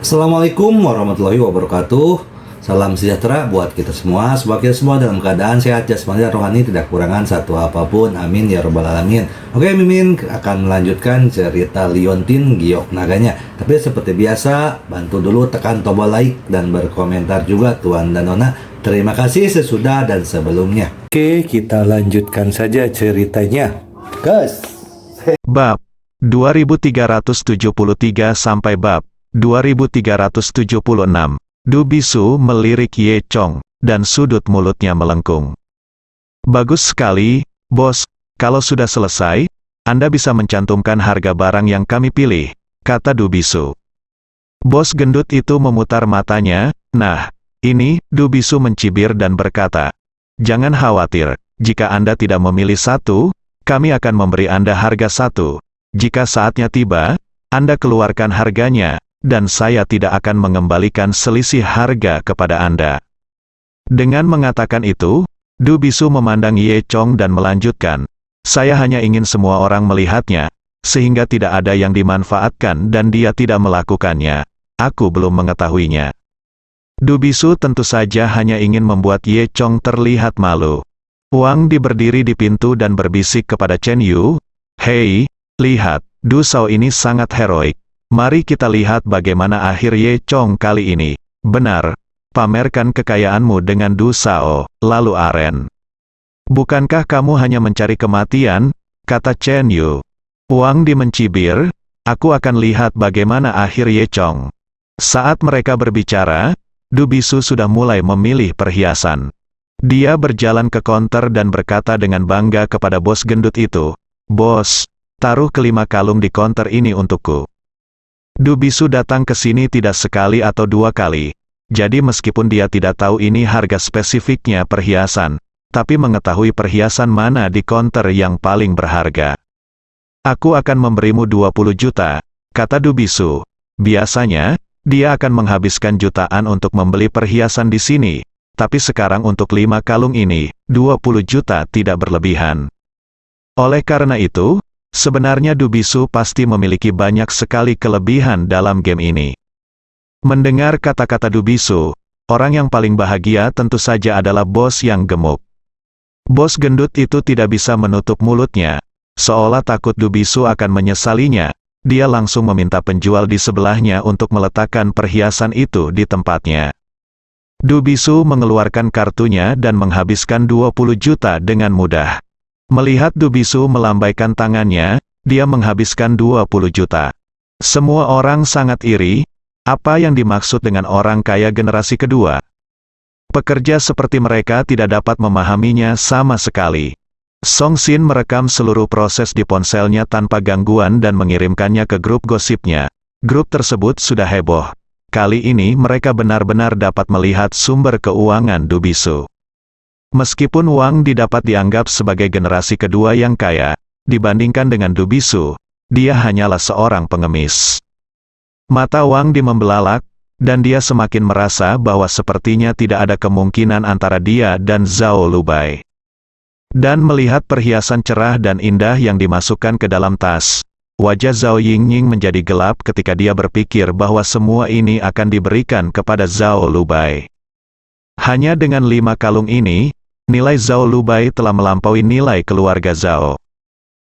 Assalamualaikum warahmatullahi wabarakatuh. Salam sejahtera buat kita semua. Semoga kita semua dalam keadaan sehat jasmani dan rohani, tidak kekurangan satu apapun. Amin ya robbal alamin. Oke, Mimin akan melanjutkan cerita Liontin Giok Naganya. Tapi seperti biasa, bantu dulu tekan tombol like dan berkomentar juga Tuan dan Nona. Terima kasih sesudah dan sebelumnya. Oke, kita lanjutkan saja ceritanya. Guys. Bab 2373 sampai bab 2376. Du Bisu melirik Ye Chong, dan sudut mulutnya melengkung. Bagus sekali, bos. Kalau sudah selesai, Anda bisa mencantumkan harga barang yang kami pilih, kata Du Bisu. Bos gendut itu memutar matanya. Nah, ini, Du Bisu mencibir dan berkata, jangan khawatir, jika Anda tidak memilih satu, kami akan memberi Anda harga satu. Jika saatnya tiba, Anda keluarkan harganya, dan saya tidak akan mengembalikan selisih harga kepada Anda. Dengan mengatakan itu, Du Bisu memandang Ye Chong dan melanjutkan, saya hanya ingin semua orang melihatnya, sehingga tidak ada yang dimanfaatkan dan dia tidak melakukannya. Aku belum mengetahuinya. Du Bisu tentu saja hanya ingin membuat Ye Chong terlihat malu. Wang Di berdiri di pintu dan berbisik kepada Chen Yu, hei, lihat, Du Shao ini sangat heroik. Mari kita lihat bagaimana akhir Ye Chong kali ini. Benar, pamerkan kekayaanmu dengan Du Shao, lalu aren. Bukankah kamu hanya mencari kematian, kata Chen Yu. Wang Di mencibir, aku akan lihat bagaimana akhir Ye Chong. Saat mereka berbicara, Du Bisu sudah mulai memilih perhiasan. Dia berjalan ke konter dan berkata dengan bangga kepada bos gendut itu, bos, taruh kelima kalung di konter ini untukku. Du Bisu datang ke sini tidak sekali atau dua kali, jadi meskipun dia tidak tahu ini harga spesifiknya perhiasan, tapi mengetahui perhiasan mana di konter yang paling berharga. Aku akan memberimu 20 juta, kata Du Bisu. Biasanya, dia akan menghabiskan jutaan untuk membeli perhiasan di sini, tapi sekarang untuk 5 kalung ini, 20 juta tidak berlebihan. Oleh karena itu, sebenarnya Du Bisu pasti memiliki banyak sekali kelebihan dalam game ini. Mendengar kata-kata Du Bisu, orang yang paling bahagia tentu saja adalah bos yang gemuk. Bos gendut itu tidak bisa menutup mulutnya, seolah takut Du Bisu akan menyesalinya. Dia langsung meminta penjual di sebelahnya untuk meletakkan perhiasan itu di tempatnya. Du Bisu mengeluarkan kartunya dan menghabiskan 20 juta dengan mudah. Melihat Du Bisu melambaikan tangannya, dia menghabiskan 20 juta. Semua orang sangat iri. Apa yang dimaksud dengan orang kaya generasi kedua? Pekerja seperti mereka tidak dapat memahaminya sama sekali. Song Xin merekam seluruh proses di ponselnya tanpa gangguan dan mengirimkannya ke grup gosipnya. Grup tersebut sudah heboh. Kali ini mereka benar-benar dapat melihat sumber keuangan Du Bisu. Meskipun Wang Di dapat dianggap sebagai generasi kedua yang kaya, dibandingkan dengan Du Bisu, dia hanyalah seorang pengemis. Mata Wang Di membelalak, dan dia semakin merasa bahwa sepertinya tidak ada kemungkinan antara dia dan Zhao Lubai. Dan melihat perhiasan cerah dan indah yang dimasukkan ke dalam tas, wajah Zhao Yingning menjadi gelap ketika dia berpikir bahwa semua ini akan diberikan kepada Zhao Lubai. Hanya dengan 5 kalung ini, nilai Zhao Lubai telah melampaui nilai keluarga Zhao.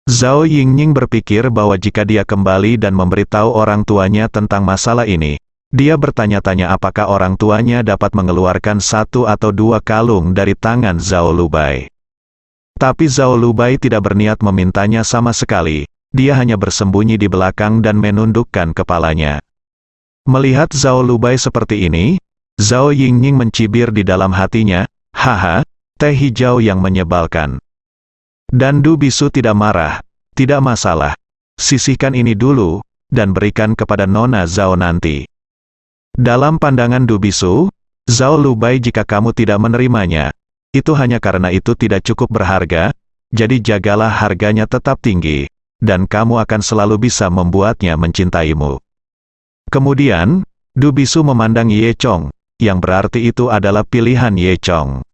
Zhao Yingning berpikir bahwa jika dia kembali dan memberitahu orang tuanya tentang masalah ini, dia bertanya-tanya apakah orang tuanya dapat mengeluarkan 1 atau 2 kalung dari tangan Zhao Lubai. Tapi Zhao Lubai tidak berniat memintanya sama sekali, dia hanya bersembunyi di belakang dan menundukkan kepalanya. Melihat Zhao Lubai seperti ini, Zhao Yingning mencibir di dalam hatinya, haha, teh hijau yang menyebalkan. Dan Du Bisu tidak marah, tidak masalah. Sisihkan ini dulu, dan berikan kepada Nona Zhao nanti. Dalam pandangan Du Bisu, Zhao Lubai jika kamu tidak menerimanya, itu hanya karena itu tidak cukup berharga, jadi jagalah harganya tetap tinggi, dan kamu akan selalu bisa membuatnya mencintaimu. Kemudian, Du Bisu memandang Ye Chong, yang berarti itu adalah pilihan Ye Chong.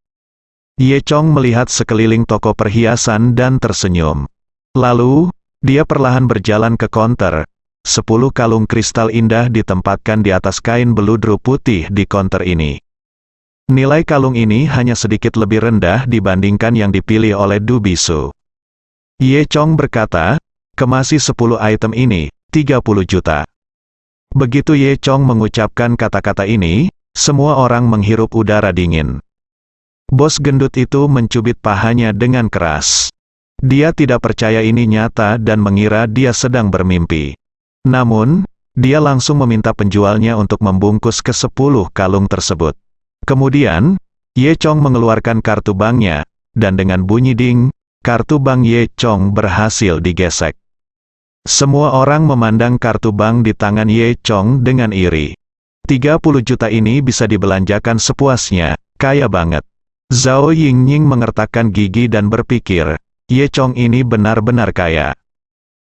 Ye Chong melihat sekeliling toko perhiasan dan tersenyum. Lalu, dia perlahan berjalan ke konter, 10 kalung kristal indah ditempatkan di atas kain beludru putih di konter ini. Nilai kalung ini hanya sedikit lebih rendah dibandingkan yang dipilih oleh Du Bisu. Ye Chong berkata, "Kemasi 10 item ini, 30 juta." Begitu Ye Chong mengucapkan kata-kata ini, semua orang menghirup udara dingin. Bos gendut itu mencubit pahanya dengan keras. Dia tidak percaya ini nyata dan mengira dia sedang bermimpi. Namun, dia langsung meminta penjualnya untuk membungkus ke 10 kalung tersebut. Kemudian, Ye Chong mengeluarkan kartu banknya, dan dengan bunyi ding, kartu bank Ye Chong berhasil digesek. Semua orang memandang kartu bank di tangan Ye Chong dengan iri. 30 juta ini bisa dibelanjakan sepuasnya, kaya banget. Zhao Yingying mengertakkan gigi dan berpikir, Ye Chong ini benar-benar kaya.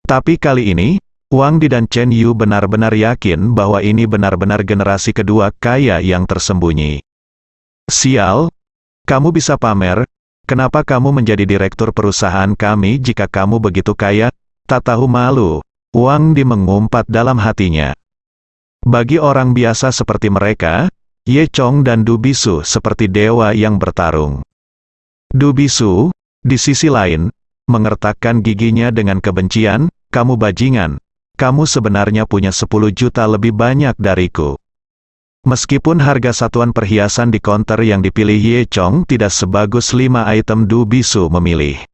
Tapi kali ini, Wang Di dan Chen Yu benar-benar yakin bahwa ini benar-benar generasi kedua kaya yang tersembunyi. Sial, kamu bisa pamer, kenapa kamu menjadi direktur perusahaan kami jika kamu begitu kaya? Tak tahu malu, Wang Di mengumpat dalam hatinya. Bagi orang biasa seperti mereka, Ye Chong dan Du Bisu seperti dewa yang bertarung. Du Bisu, di sisi lain, mengertakkan giginya dengan kebencian, kamu bajingan, kamu sebenarnya punya 10 juta lebih banyak dariku. Meskipun harga satuan perhiasan di konter yang dipilih Ye Chong tidak sebagus 5 item Du Bisu memilih.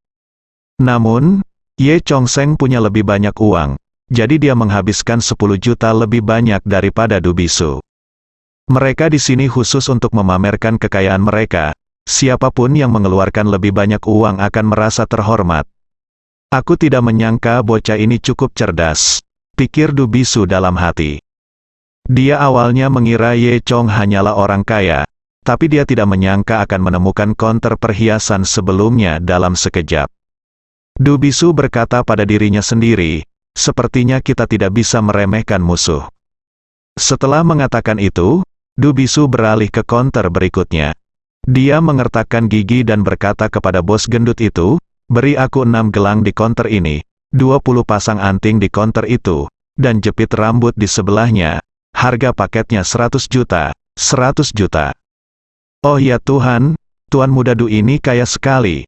Namun, Ye Chong Seng punya lebih banyak uang, jadi dia menghabiskan 10 juta lebih banyak daripada Du Bisu. Mereka di sini khusus untuk memamerkan kekayaan mereka. Siapapun yang mengeluarkan lebih banyak uang akan merasa terhormat. Aku tidak menyangka bocah ini cukup cerdas, pikir Du Bisu dalam hati. Dia awalnya mengira Ye Chong hanyalah orang kaya, tapi dia tidak menyangka akan menemukan konter perhiasan sebelumnya dalam sekejap. Du Bisu berkata pada dirinya sendiri, sepertinya kita tidak bisa meremehkan musuh. Setelah mengatakan itu, Du Bisu beralih ke konter berikutnya. Dia mengertakkan gigi dan berkata kepada bos gendut itu, beri aku 6 gelang di konter ini, 20 pasang anting di konter itu, dan jepit rambut di sebelahnya. Harga paketnya 100 juta, 100 juta. Oh ya Tuhan, Tuan Muda Du ini kaya sekali.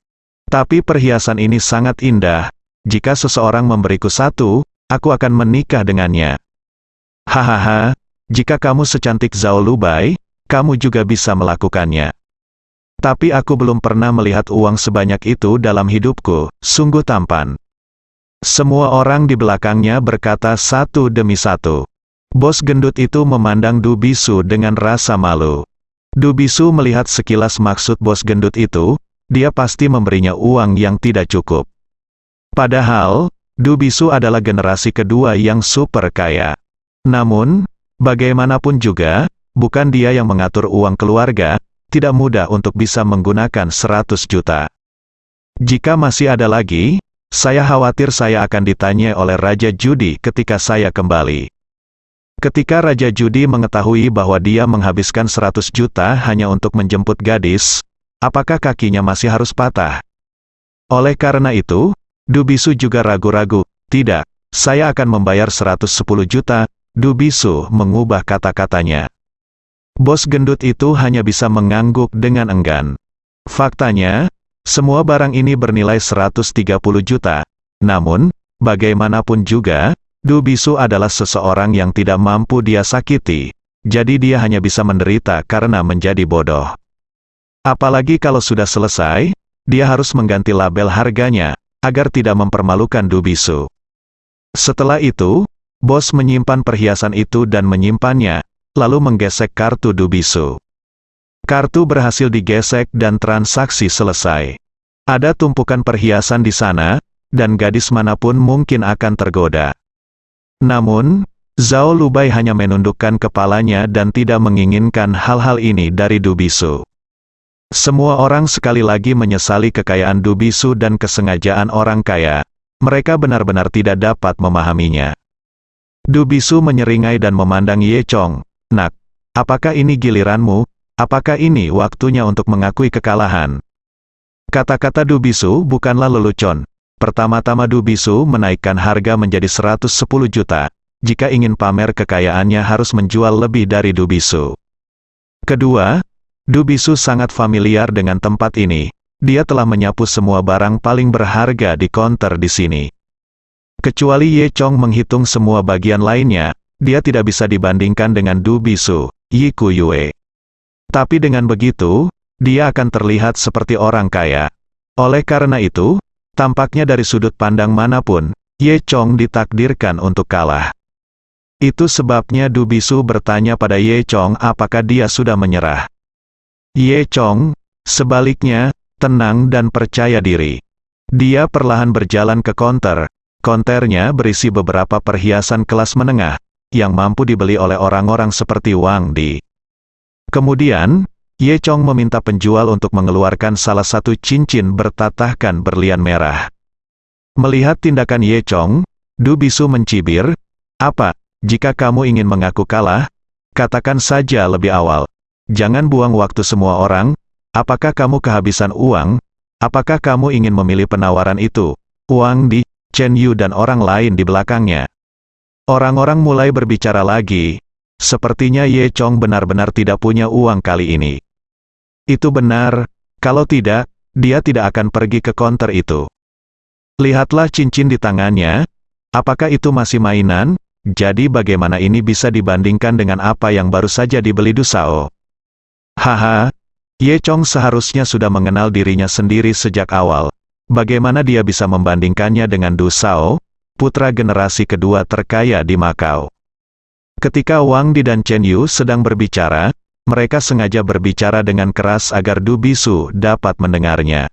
Tapi perhiasan ini sangat indah, jika seseorang memberiku satu, aku akan menikah dengannya. Hahaha, jika kamu secantik Zhao Lubai, kamu juga bisa melakukannya. Tapi aku belum pernah melihat uang sebanyak itu dalam hidupku, sungguh tampan. Semua orang di belakangnya berkata satu demi satu. Bos gendut itu memandang Du Bisu dengan rasa malu. Du Bisu melihat sekilas maksud bos gendut itu, dia pasti memberinya uang yang tidak cukup. Padahal, Du Bisu adalah generasi kedua yang super kaya. Namun, bagaimanapun juga, bukan dia yang mengatur uang keluarga, tidak mudah untuk bisa menggunakan 100 juta. Jika masih ada lagi, saya khawatir saya akan ditanya oleh Raja Judi ketika saya kembali. Ketika Raja Judi mengetahui bahwa dia menghabiskan 100 juta hanya untuk menjemput gadis, apakah kakinya masih harus patah? Oleh karena itu, Du Bisu juga ragu-ragu, tidak, saya akan membayar 110 juta, Du Bisu mengubah kata-katanya. Bos gendut itu hanya bisa mengangguk dengan enggan. Faktanya, semua barang ini bernilai 130 juta, namun, bagaimanapun juga, Du Bisu adalah seseorang yang tidak mampu dia sakiti, jadi dia hanya bisa menderita karena menjadi bodoh. Apalagi kalau sudah selesai, dia harus mengganti label harganya, agar tidak mempermalukan Du Bisu. Setelah itu, bos menyimpan perhiasan itu dan menyimpannya, lalu menggesek kartu Du Bisu. Kartu berhasil digesek dan transaksi selesai. Ada tumpukan perhiasan di sana, dan gadis manapun mungkin akan tergoda. Namun, Zhao Lubai hanya menundukkan kepalanya dan tidak menginginkan hal-hal ini dari Du Bisu. Semua orang sekali lagi menyesali kekayaan Du Bisu dan kesengajaan orang kaya. Mereka benar-benar tidak dapat memahaminya. Du Bisu menyeringai dan memandang Ye Chong. Nak, apakah ini giliranmu? Apakah ini waktunya untuk mengakui kekalahan? Kata-kata Du Bisu bukanlah lelucon. Pertama-tama Du Bisu menaikkan harga menjadi 110 juta. jika ingin pamer kekayaannya harus menjual lebih dari Du Bisu. Kedua, Du Bisu sangat familiar dengan tempat ini. Dia telah menyapu semua barang paling berharga di konter di sini. Kecuali Ye Chong menghitung semua bagian lainnya, dia tidak bisa dibandingkan dengan Du Bisu, Yi Kuyue. Tapi dengan begitu, dia akan terlihat seperti orang kaya. Oleh karena itu, tampaknya dari sudut pandang manapun, Ye Chong ditakdirkan untuk kalah. Itu sebabnya Du Bisu bertanya pada Ye Chong apakah dia sudah menyerah. Ye Chong, sebaliknya, tenang dan percaya diri. Dia perlahan berjalan ke konter. Konternya berisi beberapa perhiasan kelas menengah, yang mampu dibeli oleh orang-orang seperti Wang Di. Kemudian, Ye Chong meminta penjual untuk mengeluarkan salah satu cincin bertatahkan berlian merah. Melihat tindakan Ye Chong, Du Bisu mencibir, "Apa, jika kamu ingin mengaku kalah, katakan saja lebih awal. Jangan buang waktu semua orang. Apakah kamu kehabisan uang? Apakah kamu ingin memilih penawaran itu?" Wang Di, Chen Yu dan orang lain di belakangnya. Orang-orang mulai berbicara lagi. Sepertinya Ye Chong benar-benar tidak punya uang kali ini. Itu benar, kalau tidak, dia tidak akan pergi ke konter itu. Lihatlah cincin di tangannya, apakah itu masih mainan? Jadi bagaimana ini bisa dibandingkan dengan apa yang baru saja dibeli Du Sao? Haha, Ye Chong seharusnya sudah mengenal dirinya sendiri sejak awal. Bagaimana dia bisa membandingkannya dengan Du Sao, putra generasi kedua terkaya di Makau? Ketika Wang Di dan Chen Yu sedang berbicara, mereka sengaja berbicara dengan keras agar Du Bisu dapat mendengarnya.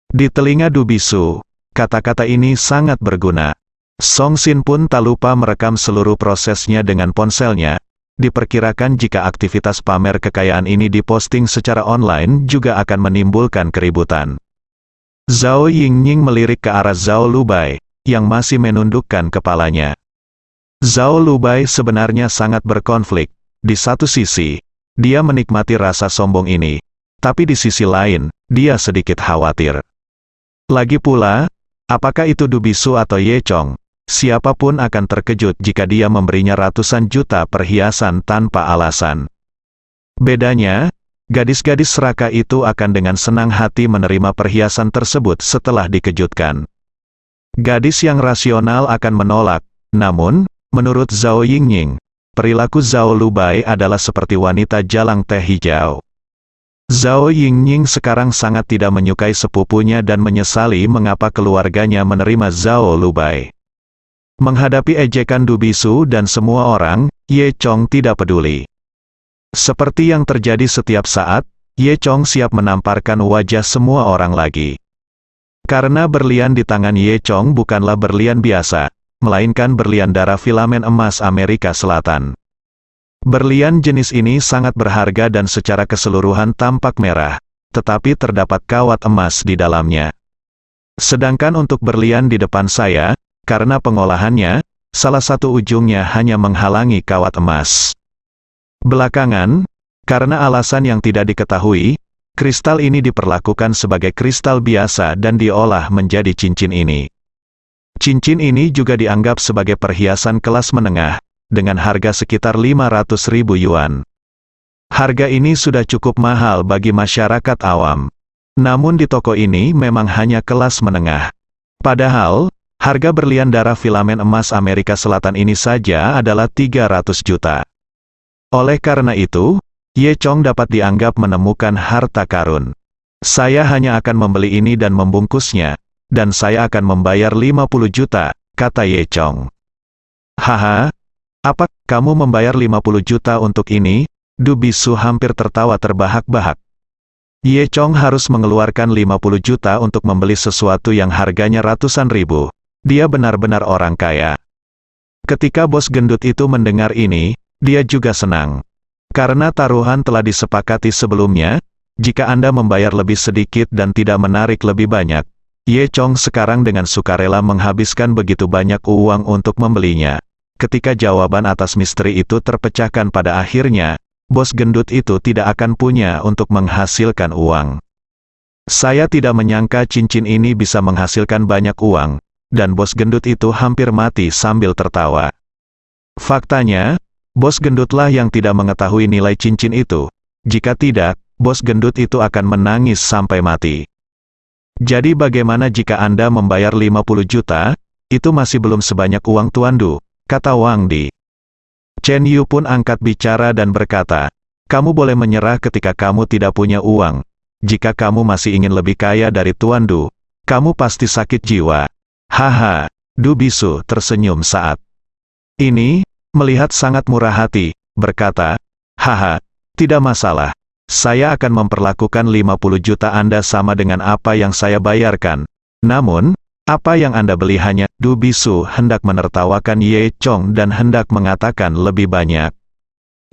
Di telinga Du Bisu, kata-kata ini sangat berguna. Song Xin pun tak lupa merekam seluruh prosesnya dengan ponselnya. Diperkirakan jika aktivitas pamer kekayaan ini diposting secara online juga akan menimbulkan keributan. Zhao Yingning melirik ke arah Zhao Lubai, yang masih menundukkan kepalanya. Zhao Lubai sebenarnya sangat berkonflik. Di satu sisi, dia menikmati rasa sombong ini, tapi di sisi lain, dia sedikit khawatir. Lagi pula, apakah itu Du Bisu atau Ye Chong, siapapun akan terkejut jika dia memberinya ratusan juta perhiasan tanpa alasan. Bedanya, gadis-gadis serakah itu akan dengan senang hati menerima perhiasan tersebut setelah dikejutkan. Gadis yang rasional akan menolak, namun, menurut Zhao Yingning, perilaku Zhao Lubai adalah seperti wanita jalang teh hijau. Zhao Yingning sekarang sangat tidak menyukai sepupunya dan menyesali mengapa keluarganya menerima Zhao Lubai. Menghadapi ejekan Du Bisu dan semua orang, Ye Chong tidak peduli. Seperti yang terjadi setiap saat, Ye Chong siap menamparkan wajah semua orang lagi. Karena berlian di tangan Ye Chong bukanlah berlian biasa, melainkan berlian darah filamen emas Amerika Selatan. Berlian jenis ini sangat berharga dan secara keseluruhan tampak merah, tetapi terdapat kawat emas di dalamnya. Sedangkan untuk berlian di depan saya, karena pengolahannya, salah satu ujungnya hanya menghalangi kawat emas. Belakangan, karena alasan yang tidak diketahui, kristal ini diperlakukan sebagai kristal biasa dan diolah menjadi cincin ini. Cincin ini juga dianggap sebagai perhiasan kelas menengah, dengan harga sekitar 500.000 yuan. Harga ini sudah cukup mahal bagi masyarakat awam. Namun di toko ini memang hanya kelas menengah. Padahal, harga berlian darah filamen emas Amerika Selatan ini saja adalah 300 juta. Oleh karena itu, Ye Chong dapat dianggap menemukan harta karun. Saya hanya akan membeli ini dan membungkusnya, dan saya akan membayar 50 juta, kata Ye Chong. Haha, apa, kamu membayar 50 juta untuk ini? Du Bisu hampir tertawa terbahak-bahak. Ye Chong harus mengeluarkan 50 juta untuk membeli sesuatu yang harganya ratusan ribu. Dia benar-benar orang kaya. Ketika bos gendut itu mendengar ini, dia juga senang. Karena taruhan telah disepakati sebelumnya, jika Anda membayar lebih sedikit dan tidak menarik lebih banyak, Ye Chong sekarang dengan sukarela menghabiskan begitu banyak uang untuk membelinya. Ketika jawaban atas misteri itu terpecahkan pada akhirnya, bos gendut itu tidak akan punya untuk menghasilkan uang. Saya tidak menyangka cincin ini bisa menghasilkan banyak uang, dan bos gendut itu hampir mati sambil tertawa. Faktanya, bos gendutlah yang tidak mengetahui nilai cincin itu. Jika tidak, bos gendut itu akan menangis sampai mati. Jadi bagaimana jika Anda membayar 50 juta? Itu masih belum sebanyak uang Tuan Du, kata Wang Di. Chen Yu pun angkat bicara dan berkata, kamu boleh menyerah ketika kamu tidak punya uang. Jika kamu masih ingin lebih kaya dari Tuan Du, kamu pasti sakit jiwa. Haha, Du Bisu tersenyum saat ini, melihat sangat murah hati, berkata, haha, tidak masalah. Saya akan memperlakukan 50 juta Anda sama dengan apa yang saya bayarkan. Namun, apa yang Anda beli hanya, Du Bisu hendak menertawakan Ye Chong dan hendak mengatakan lebih banyak.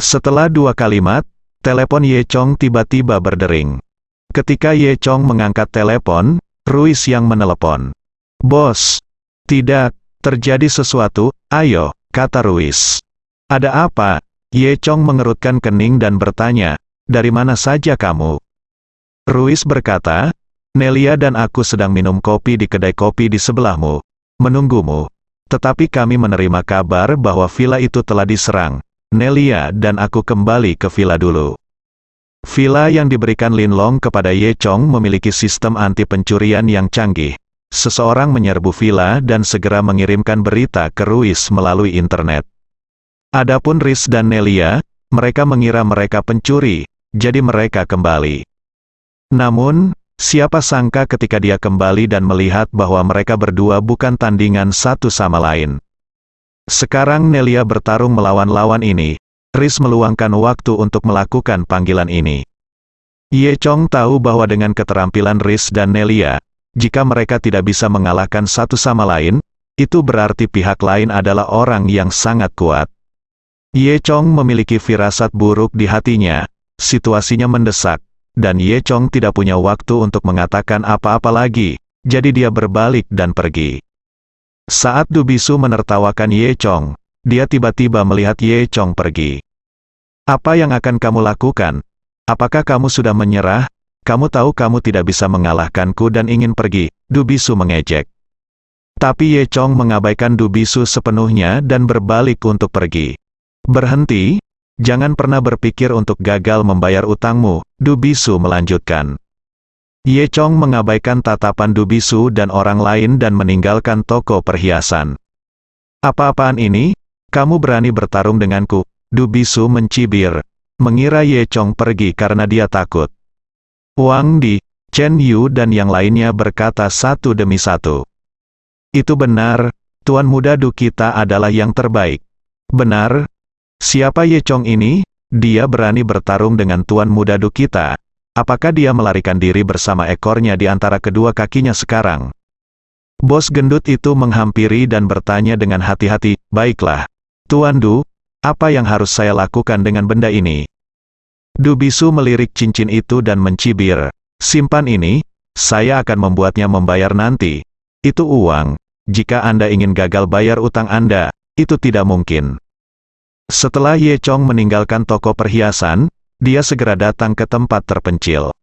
Setelah 2 kalimat, telepon Ye Chong tiba-tiba berdering. Ketika Ye Chong mengangkat telepon, Ruiz yang menelepon. Bos, tidak, terjadi sesuatu, ayo, kata Ruiz. Ada apa? Ye Chong mengerutkan kening dan bertanya, dari mana saja kamu? Ruiz berkata, Nelia dan aku sedang minum kopi di kedai kopi di sebelahmu, menunggumu. Tetapi kami menerima kabar bahwa villa itu telah diserang. Nelia dan aku kembali ke villa dulu. Villa yang diberikan Lin Long kepada Ye Chong memiliki sistem anti pencurian yang canggih. Seseorang menyerbu villa dan segera mengirimkan berita ke Ruiz melalui internet. Adapun Riz dan Nelia, mereka mengira mereka pencuri, jadi mereka kembali. Namun, siapa sangka ketika dia kembali dan melihat bahwa mereka berdua bukan tandingan satu sama lain. Sekarang Nelia bertarung melawan lawan ini, Riz meluangkan waktu untuk melakukan panggilan ini. Ye Chong tahu bahwa dengan keterampilan Riz dan Nelia, jika mereka tidak bisa mengalahkan satu sama lain, itu berarti pihak lain adalah orang yang sangat kuat. Ye Chong memiliki firasat buruk di hatinya, situasinya mendesak, dan Ye Chong tidak punya waktu untuk mengatakan apa-apa lagi, jadi dia berbalik dan pergi. Saat Du Bisu menertawakan Ye Chong, dia tiba-tiba melihat Ye Chong pergi. Apa yang akan kamu lakukan? Apakah kamu sudah menyerah? Kamu tahu kamu tidak bisa mengalahkanku dan ingin pergi, Du Bisu mengejek. Tapi Ye Chong mengabaikan Du Bisu sepenuhnya dan berbalik untuk pergi. Berhenti, jangan pernah berpikir untuk gagal membayar utangmu, Du Bisu melanjutkan. Ye Chong mengabaikan tatapan Du Bisu dan orang lain dan meninggalkan toko perhiasan. Apa-apaan ini? Kamu berani bertarung denganku? Du Bisu mencibir, mengira Ye Chong pergi karena dia takut. Wang Di, Chen Yu dan yang lainnya berkata satu demi satu. Itu benar, Tuan Muda Du kita adalah yang terbaik. Benar. Siapa Ye Chong ini? Dia berani bertarung dengan Tuan Muda Du kita. Apakah dia melarikan diri bersama ekornya di antara kedua kakinya sekarang? Bos gendut itu menghampiri dan bertanya dengan hati-hati, baiklah. Tuan Du, apa yang harus saya lakukan dengan benda ini? Du Bisu melirik cincin itu dan mencibir. Simpan ini, saya akan membuatnya membayar nanti. Itu uang. Jika Anda ingin gagal bayar utang Anda, itu tidak mungkin. Setelah Ye Chong meninggalkan toko perhiasan, dia segera datang ke tempat terpencil.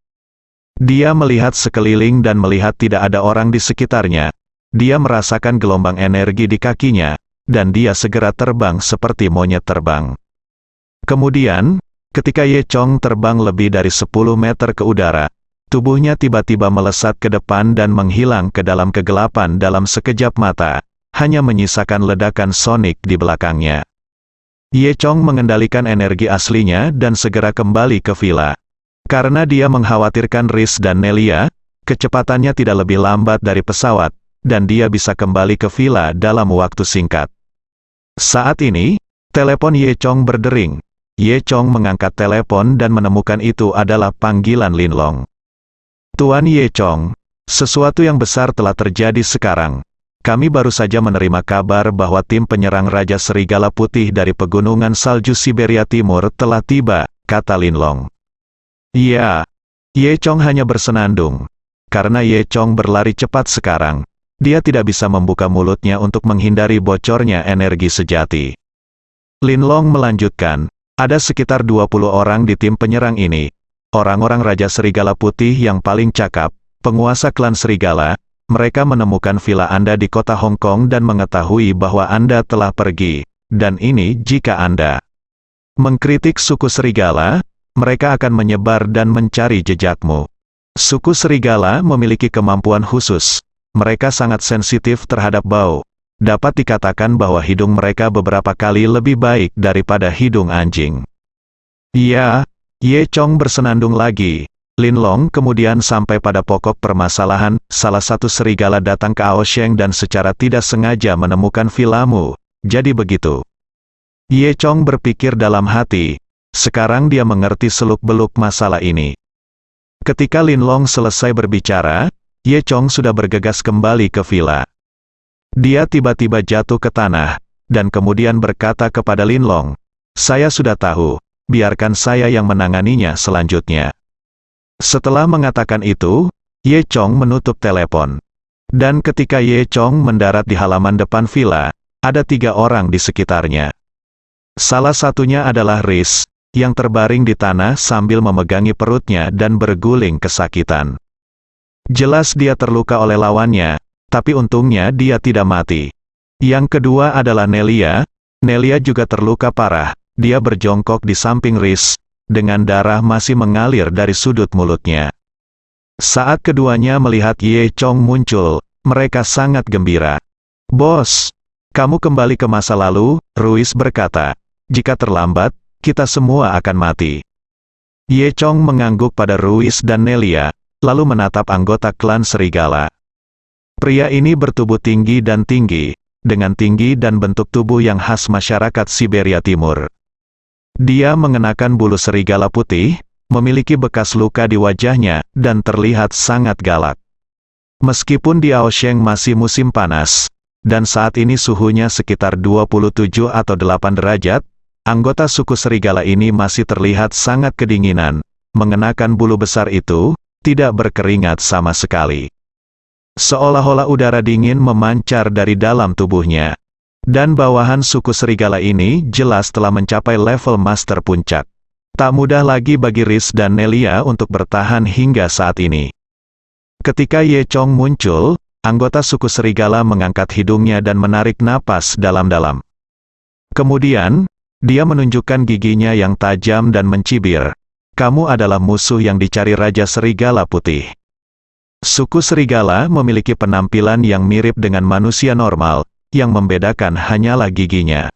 Dia melihat sekeliling dan melihat tidak ada orang di sekitarnya. Dia merasakan gelombang energi di kakinya, dan dia segera terbang seperti monyet terbang. Kemudian, ketika Ye Chong terbang lebih dari 10 meter ke udara, tubuhnya tiba-tiba melesat ke depan dan menghilang ke dalam kegelapan dalam sekejap mata, hanya menyisakan ledakan sonik di belakangnya. Ye Chong mengendalikan energi aslinya dan segera kembali ke villa. Karena dia mengkhawatirkan Riz dan Nelia, kecepatannya tidak lebih lambat dari pesawat, dan dia bisa kembali ke villa dalam waktu singkat. Saat ini, telepon Ye Chong berdering. Ye Chong mengangkat telepon dan menemukan itu adalah panggilan Lin Long. Tuan Ye Chong, sesuatu yang besar telah terjadi sekarang. Kami baru saja menerima kabar bahwa tim penyerang Raja Serigala Putih dari Pegunungan Salju Siberia Timur telah tiba, kata Lin Long. Ya, Ye Chong hanya bersenandung. Karena Ye Chong berlari cepat sekarang, dia tidak bisa membuka mulutnya untuk menghindari bocornya energi sejati. Lin Long melanjutkan, ada sekitar 20 orang di tim penyerang ini. Orang-orang Raja Serigala Putih yang paling cakap, penguasa klan Serigala. Mereka menemukan villa Anda di kota Hong Kong dan mengetahui bahwa Anda telah pergi. dan ini jika Anda mengkritik suku serigala, mereka akan menyebar dan mencari jejakmu. Suku serigala memiliki kemampuan khusus. Mereka sangat sensitif terhadap bau. Dapat dikatakan bahwa hidung mereka beberapa kali lebih baik daripada hidung anjing. Ya, Ye Chong bersenandung lagi. Lin Long kemudian sampai pada pokok permasalahan. Salah satu serigala datang ke Ao Sheng dan secara tidak sengaja menemukan vilamu. Jadi begitu. Ye Chong berpikir dalam hati. Sekarang dia mengerti seluk-beluk masalah ini. Ketika Lin Long selesai berbicara, Ye Chong sudah bergegas kembali ke villa. Dia tiba-tiba jatuh ke tanah, dan kemudian berkata kepada Lin Long, "Saya sudah tahu, biarkan saya yang menanganinya selanjutnya." Setelah mengatakan itu, Ye Chong menutup telepon. Dan ketika Ye Chong mendarat di halaman depan villa, ada 3 orang di sekitarnya. Salah satunya adalah Riz, yang terbaring di tanah sambil memegangi perutnya dan berguling kesakitan. Jelas dia terluka oleh lawannya, tapi untungnya dia tidak mati. Yang kedua adalah Nelia. Nelia juga terluka parah. Dia berjongkok di samping Riz, dengan darah masih mengalir dari sudut mulutnya. Saat keduanya melihat Ye Chong muncul, mereka sangat gembira. "Bos, kamu kembali ke masa lalu," Ruiz berkata. "Jika terlambat, kita semua akan mati." Ye Chong mengangguk pada Ruiz dan Nelia, lalu menatap anggota klan serigala. Pria ini bertubuh tinggi dan tinggi, dengan tinggi dan bentuk tubuh yang khas masyarakat Siberia Timur. Dia mengenakan bulu serigala putih, memiliki bekas luka di wajahnya, dan terlihat sangat galak. Meskipun di Ao Sheng masih musim panas, dan saat ini suhunya sekitar 27 atau 8 derajat, anggota suku serigala ini masih terlihat sangat kedinginan. Mengenakan bulu besar itu, tidak berkeringat sama sekali. Seolah-olah udara dingin memancar dari dalam tubuhnya. Dan bawahan suku serigala ini jelas telah mencapai level master puncak. Tak mudah lagi bagi Riz dan Nelia untuk bertahan hingga saat ini. Ketika Ye Chong muncul, anggota suku serigala mengangkat hidungnya dan menarik napas dalam-dalam. Kemudian, dia menunjukkan giginya yang tajam dan mencibir. "Kamu adalah musuh yang dicari Raja Serigala Putih." Suku serigala memiliki penampilan yang mirip dengan manusia normal, yang membedakan hanyalah giginya.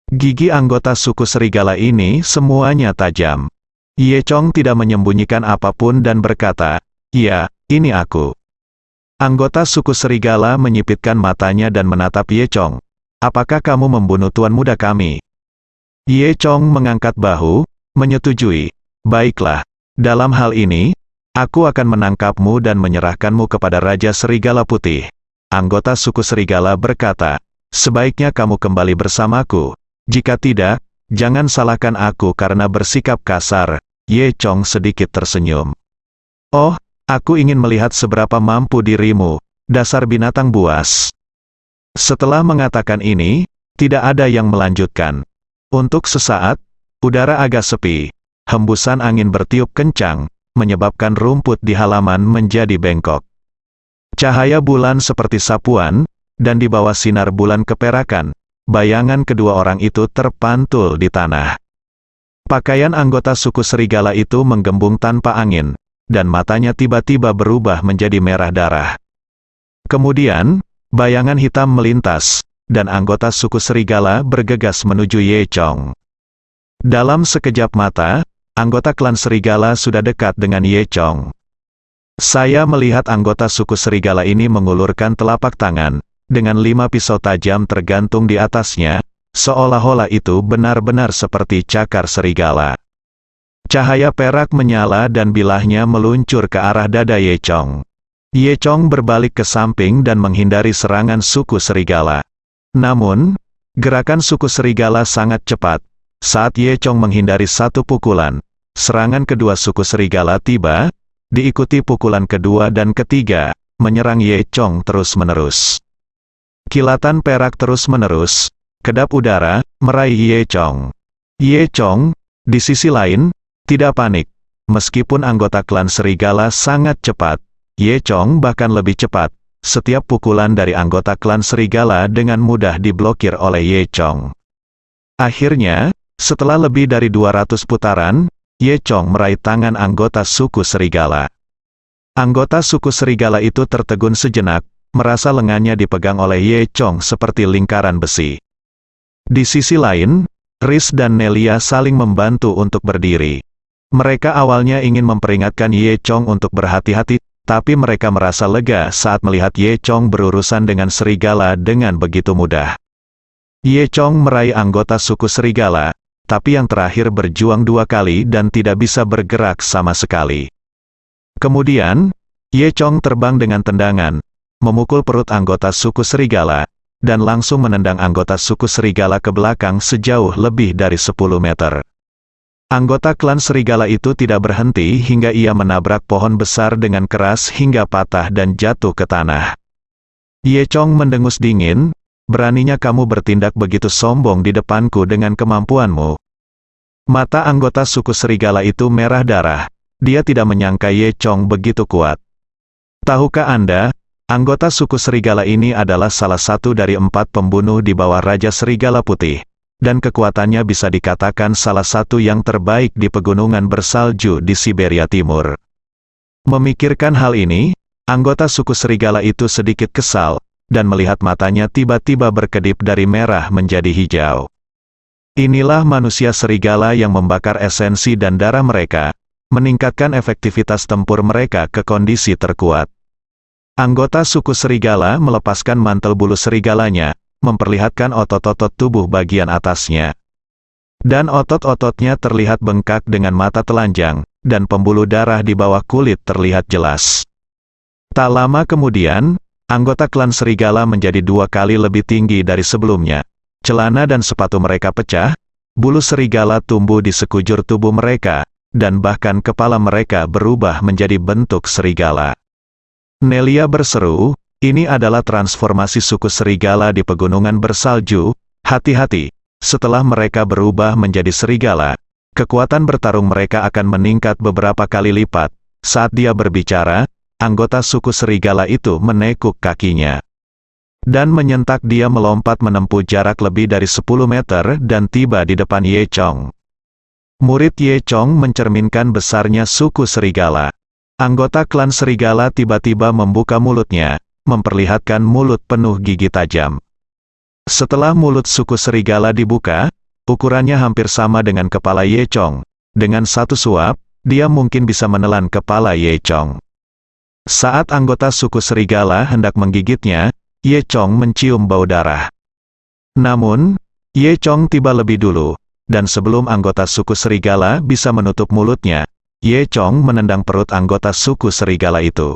Gigi anggota suku serigala ini semuanya tajam. Ye Chong tidak menyembunyikan apapun dan berkata, "Ya, ini aku." Anggota suku serigala menyipitkan matanya dan menatap Ye Chong. "Apakah kamu membunuh tuan muda kami?" Ye Chong mengangkat bahu, menyetujui. "Baiklah, dalam hal ini, aku akan menangkapmu dan menyerahkanmu kepada Raja Serigala Putih." Anggota suku serigala berkata, "Sebaiknya kamu kembali bersamaku. Jika tidak, jangan salahkan aku karena bersikap kasar." Ye Chong sedikit tersenyum. "Oh, aku ingin melihat seberapa mampu dirimu, dasar binatang buas." Setelah mengatakan ini, tidak ada yang melanjutkan. Untuk sesaat, udara agak sepi. Hembusan angin bertiup kencang, menyebabkan rumput di halaman menjadi bengkok. Cahaya bulan seperti sapuan, dan di bawah sinar bulan keperakan, bayangan kedua orang itu terpantul di tanah. Pakaian anggota suku serigala itu menggembung tanpa angin, dan matanya tiba-tiba berubah menjadi merah darah. Kemudian, bayangan hitam melintas, dan anggota suku serigala bergegas menuju Ye Chong. Dalam sekejap mata, anggota klan serigala sudah dekat dengan Ye Chong. Saya melihat anggota suku serigala ini mengulurkan telapak tangan, dengan 5 pisau tajam tergantung di atasnya, seolah-olah itu benar-benar seperti cakar serigala. Cahaya perak menyala dan bilahnya meluncur ke arah dada Ye Chong. Ye Chong berbalik ke samping dan menghindari serangan suku serigala. Namun, gerakan suku serigala sangat cepat. Saat Ye Chong menghindari satu pukulan, serangan kedua suku serigala tiba, diikuti pukulan kedua dan ketiga, menyerang Ye Chong terus-menerus. Kilatan perak terus-menerus, kedap udara, meraih Ye Chong. Ye Chong, di sisi lain, tidak panik. Meskipun anggota klan serigala sangat cepat, Ye Chong bahkan lebih cepat. Setiap pukulan dari anggota klan serigala dengan mudah diblokir oleh Ye Chong. Akhirnya, setelah lebih dari 200 putaran, Ye Chong meraih tangan anggota suku serigala. Anggota suku serigala itu tertegun sejenak, merasa lengannya dipegang oleh Ye Chong seperti lingkaran besi. Di sisi lain, Riz dan Nelia saling membantu untuk berdiri. Mereka awalnya ingin memperingatkan Ye Chong untuk berhati-hati, tapi mereka merasa lega saat melihat Ye Chong berurusan dengan serigala dengan begitu mudah. Ye Chong meraih anggota suku serigala, tapi yang terakhir berjuang 2 kali dan tidak bisa bergerak sama sekali. Kemudian, Ye Chong terbang dengan tendangan, memukul perut anggota suku serigala, dan langsung menendang anggota suku serigala ke belakang sejauh lebih dari 10 meter. Anggota klan serigala itu tidak berhenti hingga ia menabrak pohon besar dengan keras hingga patah dan jatuh ke tanah. Ye Chong mendengus dingin, beraninya kamu bertindak begitu sombong di depanku dengan kemampuanmu. Mata anggota suku serigala itu merah darah, dia tidak menyangka Ye Chong begitu kuat. Tahukah Anda, anggota suku serigala ini adalah salah satu dari 4 pembunuh di bawah Raja Serigala Putih, dan kekuatannya bisa dikatakan salah satu yang terbaik di pegunungan bersalju di Siberia Timur. Memikirkan hal ini, anggota suku serigala itu sedikit kesal, dan melihat matanya tiba-tiba berkedip dari merah menjadi hijau. Inilah manusia serigala yang membakar esensi dan darah mereka, meningkatkan efektivitas tempur mereka ke kondisi terkuat. Anggota suku serigala melepaskan mantel bulu serigalanya, memperlihatkan otot-otot tubuh bagian atasnya. Dan otot-ototnya terlihat bengkak dengan mata telanjang, dan pembuluh darah di bawah kulit terlihat jelas. Tak lama kemudian, anggota klan serigala menjadi 2 kali lebih tinggi dari sebelumnya. Celana dan sepatu mereka pecah, bulu serigala tumbuh di sekujur tubuh mereka, dan bahkan kepala mereka berubah menjadi bentuk serigala. Nelia berseru, ini adalah transformasi suku serigala di pegunungan bersalju, hati-hati, setelah mereka berubah menjadi serigala, kekuatan bertarung mereka akan meningkat beberapa kali lipat. Saat dia berbicara, anggota suku serigala itu menekuk kakinya. Dan menyentak dia melompat menempuh jarak lebih dari 10 meter dan tiba di depan Ye Chong. Murid Ye Chong mencerminkan besarnya suku serigala. Anggota klan serigala tiba-tiba membuka mulutnya, memperlihatkan mulut penuh gigi tajam. Setelah mulut suku serigala dibuka, ukurannya hampir sama dengan kepala Ye Chong. Dengan satu suap, dia mungkin bisa menelan kepala Ye Chong. Saat anggota suku serigala hendak menggigitnya, Ye Chong mencium bau darah. Namun, Ye Chong tiba lebih dulu, dan sebelum anggota suku serigala bisa menutup mulutnya, Ye Chong menendang perut anggota suku serigala itu.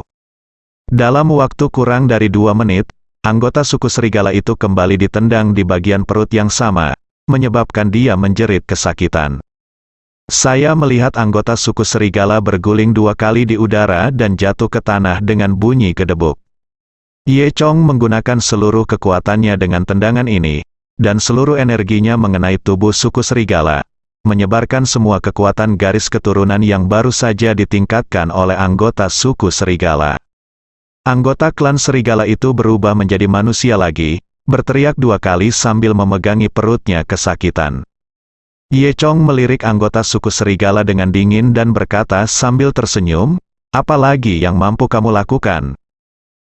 Dalam waktu kurang dari 2 menit, anggota suku serigala itu kembali ditendang di bagian perut yang sama, menyebabkan dia menjerit kesakitan. Saya melihat anggota suku serigala berguling 2 kali di udara dan jatuh ke tanah dengan bunyi gedebuk. Ye Chong menggunakan seluruh kekuatannya dengan tendangan ini, dan seluruh energinya mengenai tubuh suku serigala, menyebarkan semua kekuatan garis keturunan yang baru saja ditingkatkan oleh anggota suku serigala. Anggota klan serigala itu berubah menjadi manusia lagi, berteriak 2 kali sambil memegangi perutnya kesakitan. Ye Chong melirik anggota suku serigala dengan dingin dan berkata sambil tersenyum, "Apa lagi yang mampu kamu lakukan?"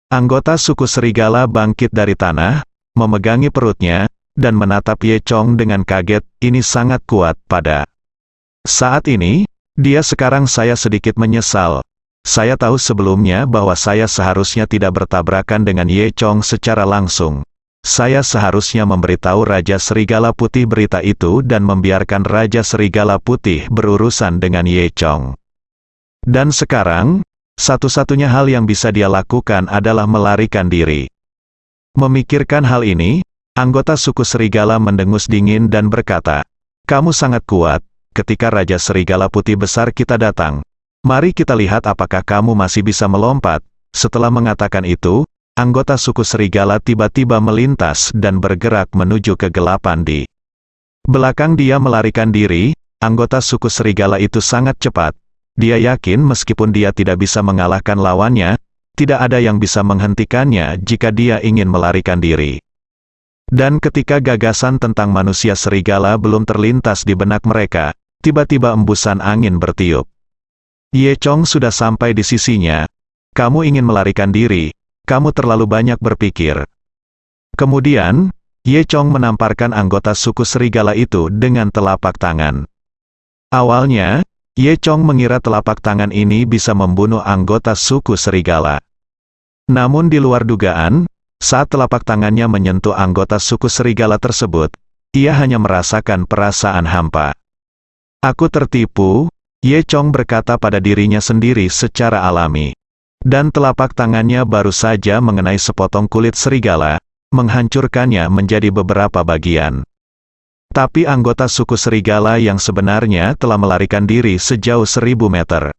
Anggota suku serigala bangkit dari tanah, memegangi perutnya, dan menatap Ye Chong dengan kaget. Ini sangat kuat pada saat ini. Dia sekarang saya sedikit menyesal. Saya tahu sebelumnya bahwa saya seharusnya tidak bertabrakan dengan Ye Chong secara langsung. Saya seharusnya memberitahu Raja Serigala Putih berita itu dan membiarkan Raja Serigala Putih berurusan dengan Ye Chong. Dan sekarang, satu-satunya hal yang bisa dia lakukan adalah melarikan diri. Memikirkan hal ini, anggota suku serigala mendengus dingin dan berkata, "Kamu sangat kuat. Ketika Raja Serigala Putih besar kita datang, mari kita lihat apakah kamu masih bisa melompat." Setelah mengatakan itu, anggota suku serigala tiba-tiba melintas dan bergerak menuju kegelapan di belakang dia melarikan diri. Anggota suku serigala itu sangat cepat. Dia yakin meskipun dia tidak bisa mengalahkan lawannya, tidak ada yang bisa menghentikannya jika dia ingin melarikan diri. Dan ketika gagasan tentang manusia serigala belum terlintas di benak mereka, tiba-tiba embusan angin bertiup. Ye Chong sudah sampai di sisinya. Kamu ingin melarikan diri, kamu terlalu banyak berpikir. Kemudian, Ye Chong menamparkan anggota suku serigala itu dengan telapak tangan. Awalnya, Ye Chong mengira telapak tangan ini bisa membunuh anggota suku serigala. Namun di luar dugaan, saat telapak tangannya menyentuh anggota suku serigala tersebut, ia hanya merasakan perasaan hampa. Aku tertipu, Ye Chong berkata pada dirinya sendiri secara alami. Dan telapak tangannya baru saja mengenai sepotong kulit serigala, menghancurkannya menjadi beberapa bagian. Tapi anggota suku serigala yang sebenarnya telah melarikan diri sejauh 1000 meter.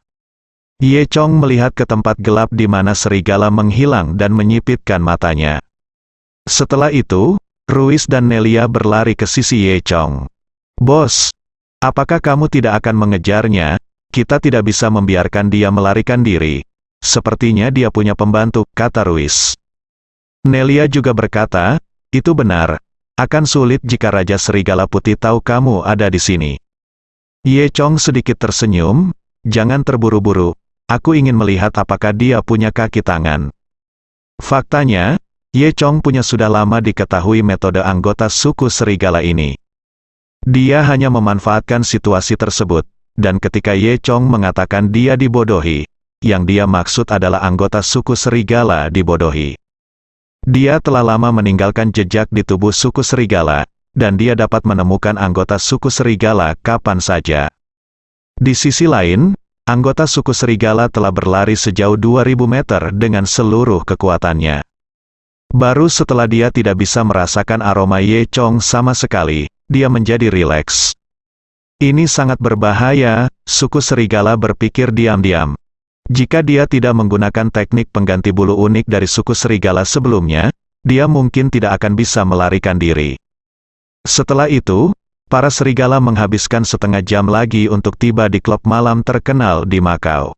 Ye Chong melihat ke tempat gelap di mana serigala menghilang dan menyipitkan matanya. Setelah itu, Ruiz dan Nelia berlari ke sisi Ye Chong. "Bos, apakah kamu tidak akan mengejarnya? Kita tidak bisa membiarkan dia melarikan diri. Sepertinya dia punya pembantu," kata Ruiz. Nelia juga berkata, "Itu benar. Akan sulit jika Raja Serigala Putih tahu kamu ada di sini." Ye Chong sedikit tersenyum, "Jangan terburu-buru. Aku ingin melihat apakah dia punya kaki tangan." Faktanya, Ye Chong punya sudah lama diketahui metode anggota suku serigala ini. Dia hanya memanfaatkan situasi tersebut, dan ketika Ye Chong mengatakan dia dibodohi, yang dia maksud adalah anggota suku serigala dibodohi. Dia telah lama meninggalkan jejak di tubuh suku serigala, dan dia dapat menemukan anggota suku serigala kapan saja. Di sisi lain, anggota suku serigala telah berlari sejauh 2000 meter dengan seluruh kekuatannya. Baru setelah dia tidak bisa merasakan aroma Ye Chong sama sekali, dia menjadi rileks. Ini sangat berbahaya, suku serigala berpikir diam-diam. Jika dia tidak menggunakan teknik pengganti bulu unik dari suku serigala sebelumnya, dia mungkin tidak akan bisa melarikan diri. Setelah itu, para serigala menghabiskan setengah jam lagi untuk tiba di klub malam terkenal di Makau.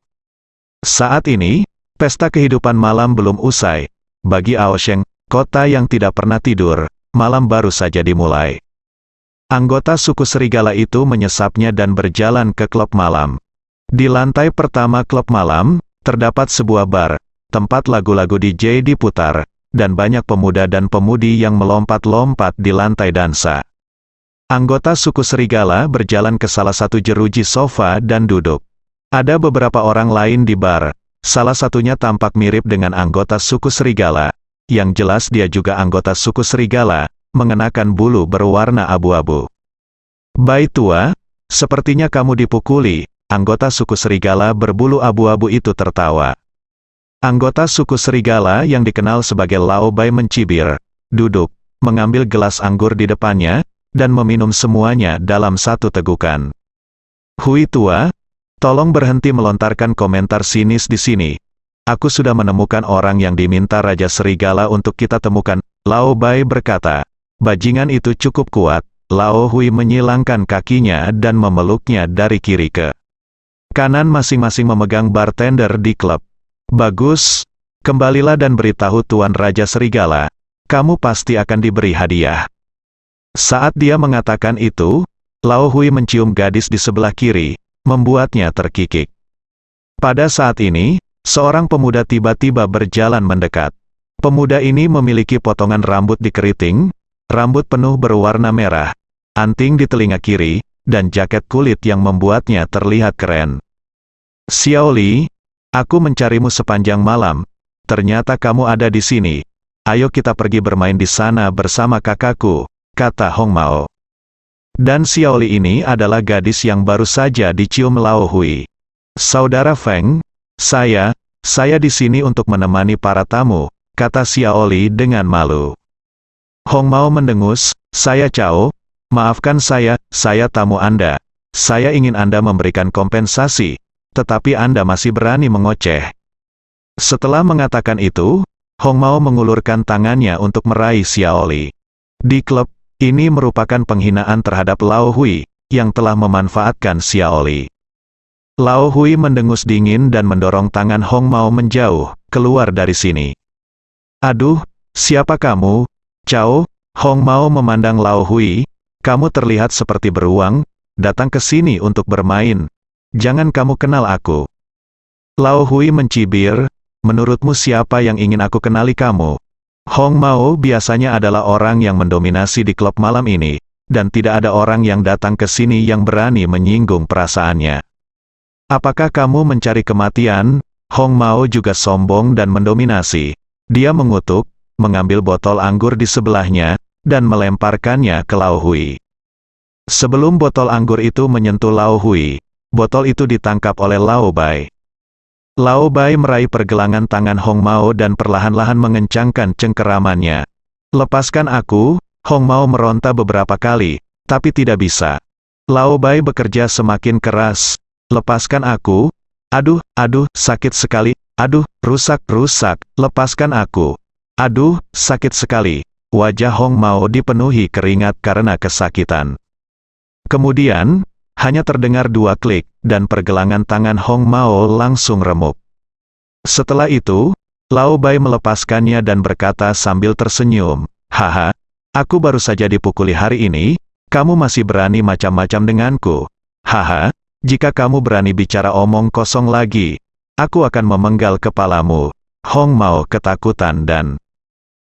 Saat ini, pesta kehidupan malam belum usai. Bagi Aosheng, kota yang tidak pernah tidur, malam baru saja dimulai. Anggota suku serigala itu menyesapnya dan berjalan ke klub malam. Di lantai pertama klub malam, terdapat sebuah bar, tempat lagu-lagu DJ diputar, dan banyak pemuda dan pemudi yang melompat-lompat di lantai dansa. Anggota suku serigala berjalan ke salah satu jeruji sofa dan duduk. Ada beberapa orang lain di bar, salah satunya tampak mirip dengan anggota suku serigala, yang jelas dia juga anggota suku serigala, mengenakan bulu berwarna abu-abu. "Bai tua, sepertinya kamu dipukuli," anggota suku serigala berbulu abu-abu itu tertawa. Anggota suku serigala yang dikenal sebagai Lao Bai mencibir, duduk, mengambil gelas anggur di depannya, dan meminum semuanya dalam satu tegukan. "Hui tua, tolong berhenti melontarkan komentar sinis di sini. Aku sudah menemukan orang yang diminta Raja Serigala untuk kita temukan," Lao Bai berkata. "Bajingan itu cukup kuat." Lao Hui menyilangkan kakinya dan memeluknya dari kiri ke kanan masing-masing memegang bartender di klub. "Bagus, kembalilah dan beritahu Tuan Raja Serigala, kamu pasti akan diberi hadiah." Saat dia mengatakan itu, Lao Hui mencium gadis di sebelah kiri, membuatnya terkikik. Pada saat ini, seorang pemuda tiba-tiba berjalan mendekat. Pemuda ini memiliki potongan rambut di keriting, rambut penuh berwarna merah, anting di telinga kiri, dan jaket kulit yang membuatnya terlihat keren. "Xiao Li, aku mencarimu sepanjang malam. Ternyata kamu ada di sini. Ayo kita pergi bermain di sana bersama kakakku," kata Hong Mao. Dan Xiao Li ini adalah gadis yang baru saja dicium Lao Hui. "Saudara Feng, saya di sini untuk menemani para tamu," kata Xiao Li dengan malu. Hong Mao mendengus, "Saya Cao. Maafkan saya tamu Anda. Saya ingin Anda memberikan kompensasi, tetapi Anda masih berani mengoceh." Setelah mengatakan itu, Hong Mao mengulurkan tangannya untuk meraih Xiao Li. Di klub, ini merupakan penghinaan terhadap Lao Hui, yang telah memanfaatkan Xiao Li. Lao Hui mendengus dingin dan mendorong tangan Hong Mao menjauh, "Keluar dari sini." "Aduh, siapa kamu, Cao?" Hong Mao memandang Lao Hui, kamu terlihat seperti beruang, datang ke sini untuk bermain. Jangan kamu kenal aku. Lao Hui mencibir, menurutmu siapa yang ingin aku kenali kamu? Hong Mao biasanya adalah orang yang mendominasi di klub malam ini, dan tidak ada orang yang datang ke sini yang berani menyinggung perasaannya. Apakah kamu mencari kematian? Hong Mao juga sombong dan mendominasi. Dia mengutuk, mengambil botol anggur di sebelahnya, dan melemparkannya ke Lao Hui. Sebelum botol anggur itu menyentuh Lao Hui, botol itu ditangkap oleh Lao Bai. Lao Bai meraih pergelangan tangan Hong Mao dan perlahan-lahan mengencangkan cengkeramannya. Lepaskan aku, Hong Mao meronta beberapa kali, tapi tidak bisa. Lao Bai bekerja semakin keras. Lepaskan aku. Aduh, sakit sekali. Aduh, rusak, lepaskan aku. Aduh, sakit sekali. Wajah Hong Mao dipenuhi keringat karena kesakitan. Kemudian, hanya terdengar 2 klik, dan pergelangan tangan Hong Mao langsung remuk. Setelah itu, Lao Bai melepaskannya dan berkata sambil tersenyum, "Haha, aku baru saja dipukuli hari ini, kamu masih berani macam-macam denganku. Haha, jika kamu berani bicara omong kosong lagi, aku akan memenggal kepalamu." Hong Mao ketakutan dan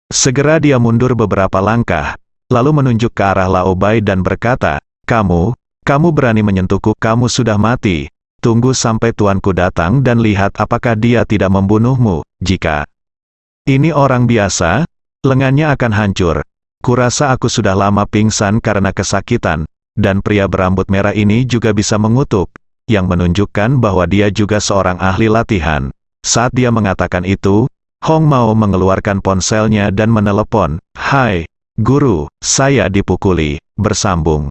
segera dia mundur beberapa langkah, lalu menunjuk ke arah Lao Bai dan berkata, Kamu berani menyentuhku, kamu sudah mati. Tunggu sampai tuanku datang dan lihat apakah dia tidak membunuhmu. Jika ini orang biasa, lengannya akan hancur. Kurasa aku sudah lama pingsan karena kesakitan, dan pria berambut merah ini juga bisa mengutuk, yang menunjukkan bahwa dia juga seorang ahli latihan. Saat dia mengatakan itu, Hong Mao mengeluarkan ponselnya dan menelepon, "Hai, guru, saya dipukuli." Bersambung.